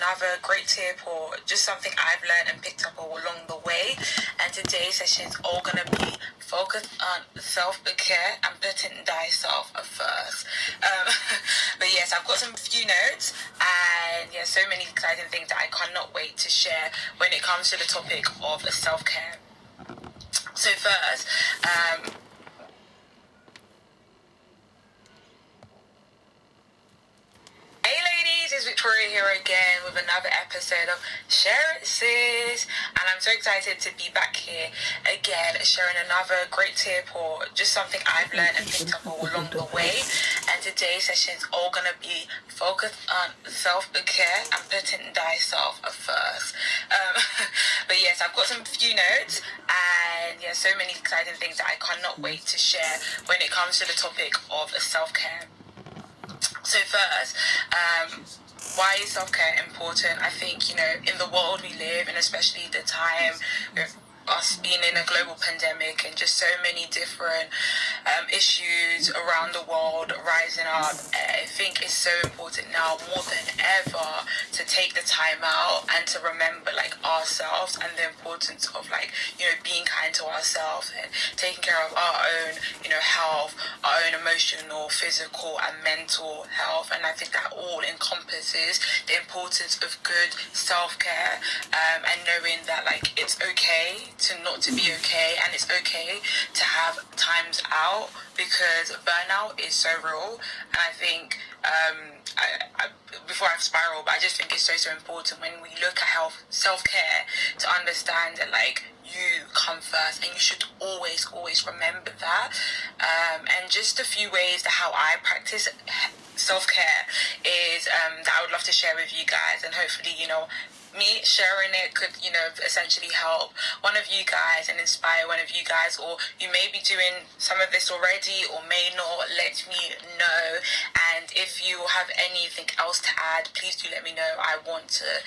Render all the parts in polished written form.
another great tip or just something I've learned and picked up along the way. And today's session is all going to be focused on self-care and putting thyself first. But yes, I've got some few notes and so many exciting things that I cannot wait to share when it comes to the topic of self-care. So first, hey ladies, it's Victoria here again with another episode of Share It Sis, and I'm so excited to be back here again sharing another great tip or just something I've learned and picked up along the way. And today's session is all going to be focused on self-care and putting thyself first. But yes, I've got some few notes and so many exciting things that I cannot wait to share when it comes to the topic of self-care. So first, why is self-care important? I think, in the world we live, and especially the time with us being in a global pandemic and just so many different issues around the world rising up, I think it's so important now more than ever to take the time out and to remember ourselves and the importance of being kind to ourselves and taking care of our own health, our own emotional, physical and mental health. And I think that all encompasses the importance of good self-care, and knowing that it's okay to not to be okay, and it's okay to have times out, because burnout is so real. And I think I before I spiral, but I just think it's so important when we look at health, self-care, to understand that you come first, and you should always remember that. And just a few ways that how I practice self-care is that I would love to share with you guys, and hopefully me sharing it could essentially help one of you guys and inspire one of you guys, or you may be doing some of this already or may not. Let me know. And if you have anything else to add, please do let me know. I want to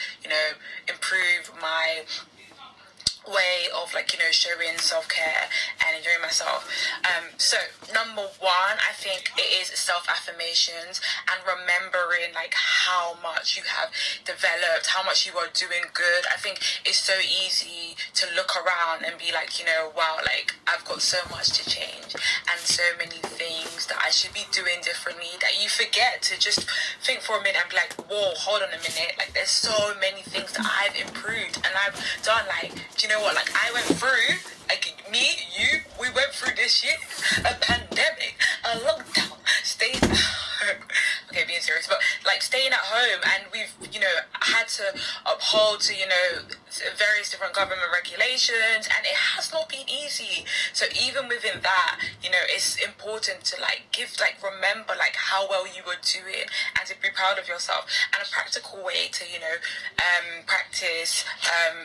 improve my way of showing self-care and enjoying myself. So number one, I think it is self-affirmations and remembering how much you have developed, how much you are doing good. I think it's so easy to look around and be wow, I've got so much to change and so many things that I should be doing differently, that you forget to just think for a minute and be whoa, hold on a minute, there's so many things that I've improved and I've done. Do you know what, I went through, we went through this shit, a pandemic, a lockdown, staying at home, okay, being serious, but staying at home, and we've, had to uphold to, various different government regulations, and it has not been easy. So even within that, it's important to remember how well you were doing and to be proud of yourself. And a practical way to practice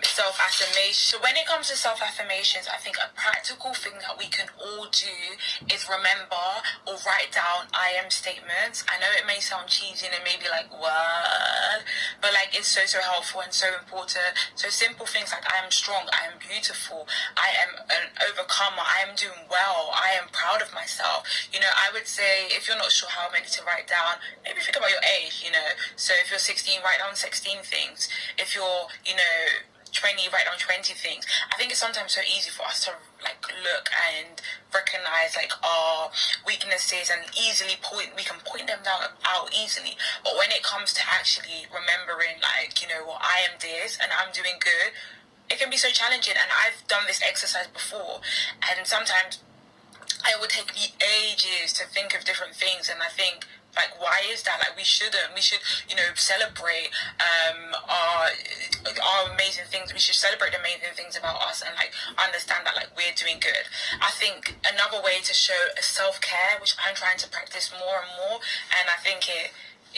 self-affirmation. So when it comes to self-affirmations, I think a practical thing that we can all do is remember or write down I am statements. I know it may sound cheesy and it may be what, but it's so helpful and so important. So simple things like I am strong, I am beautiful, I am an overcomer, I am doing well, I am proud of myself. I would say, if you're not sure how many to write down, maybe think about your age. So if you're 16, write down 16 things. If you're 20, write down 20 things. I think it's sometimes so easy for us to look and recognize our weaknesses and we can point them out easily. But when it comes to actually remembering what I am this and I'm doing good, it can be so challenging. And I've done this exercise before, and sometimes it would take me ages to think of different things, and I think why is that? We should celebrate our amazing things. We should celebrate the amazing things about us and understand that we're doing good. I think another way to show self-care, which I'm trying to practice more and more, and I think it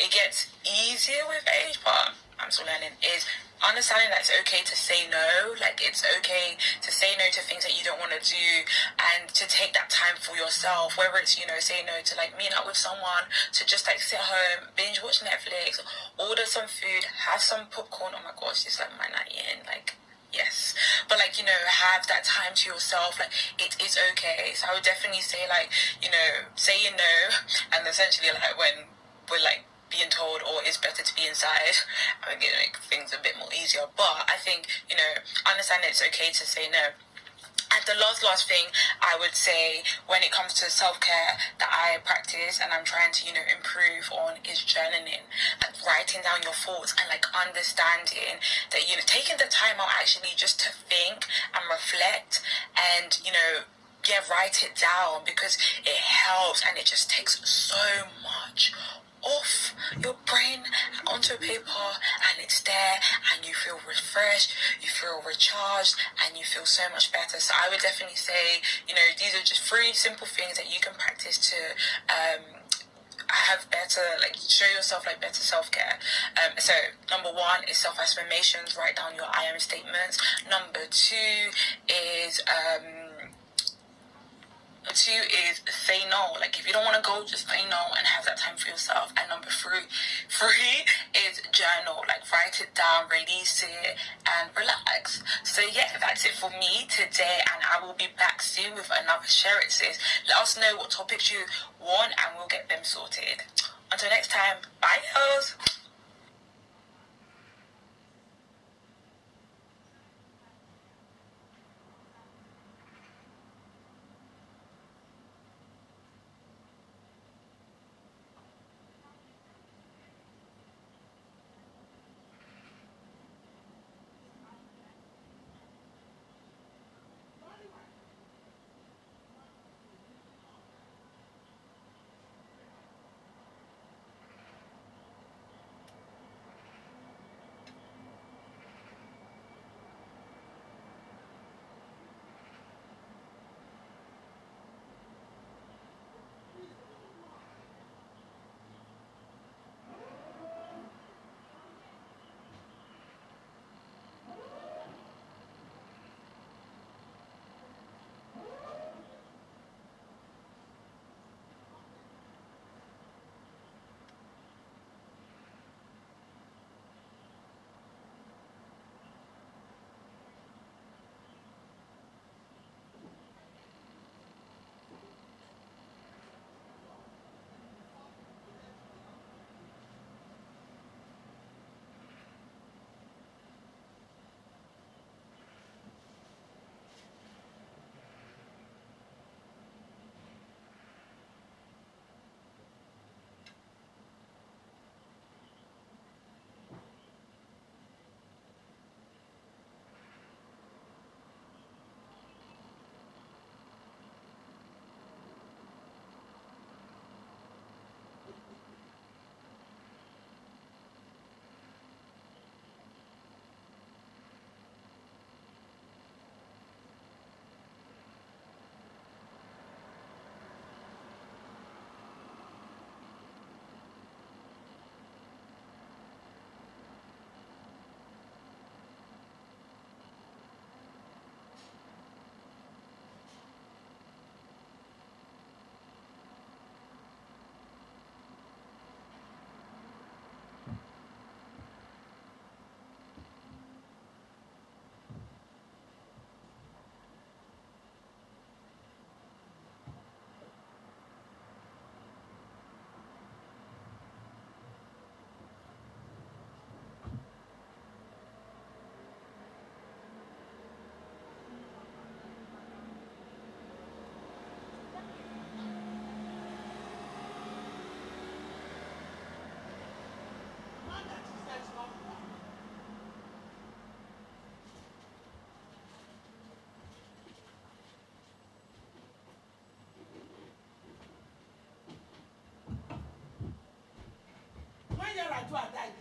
gets easier with age, but I'm still learning, is understanding that it's okay to say no. It's okay to say no to things that you don't want to do, and to take that time for yourself, whether it's say no to meeting up with someone, to just sit home, binge watch Netflix, order some food, have some popcorn. Oh my gosh, it's my night in, yes, but have that time to yourself. It is okay. So I would definitely say saying no, and essentially when we're being told, or it's better to be inside. I'm going to make things a bit more easier. But I think, understand it's okay to say no. And the last thing I would say when it comes to self-care that I practice and I'm trying to, improve on is journaling. Like writing down your thoughts and like understanding that, taking the time out actually just to think and reflect and, write it down, because it helps and it just takes so much off your brain and onto paper, and it's there and you feel refreshed, you feel recharged, and you feel so much better. So I would definitely say, these are just 3 simple things that you can practice to have better, like show yourself like better self-care. So number 1 is self-affirmations. Write down your I am statements. Number 2 is say no. Like if you don't want to go, just say no and have that time for yourself. And number 3 is journal. Like write it down, release it, and relax. So yeah, that's it for me today, and I will be back soon with another Share It Sis. Let us know what topics you want and we'll get them sorted. Until next time, bye girls.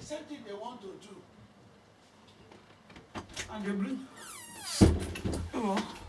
The same thing they want to do. And they bring. Oh.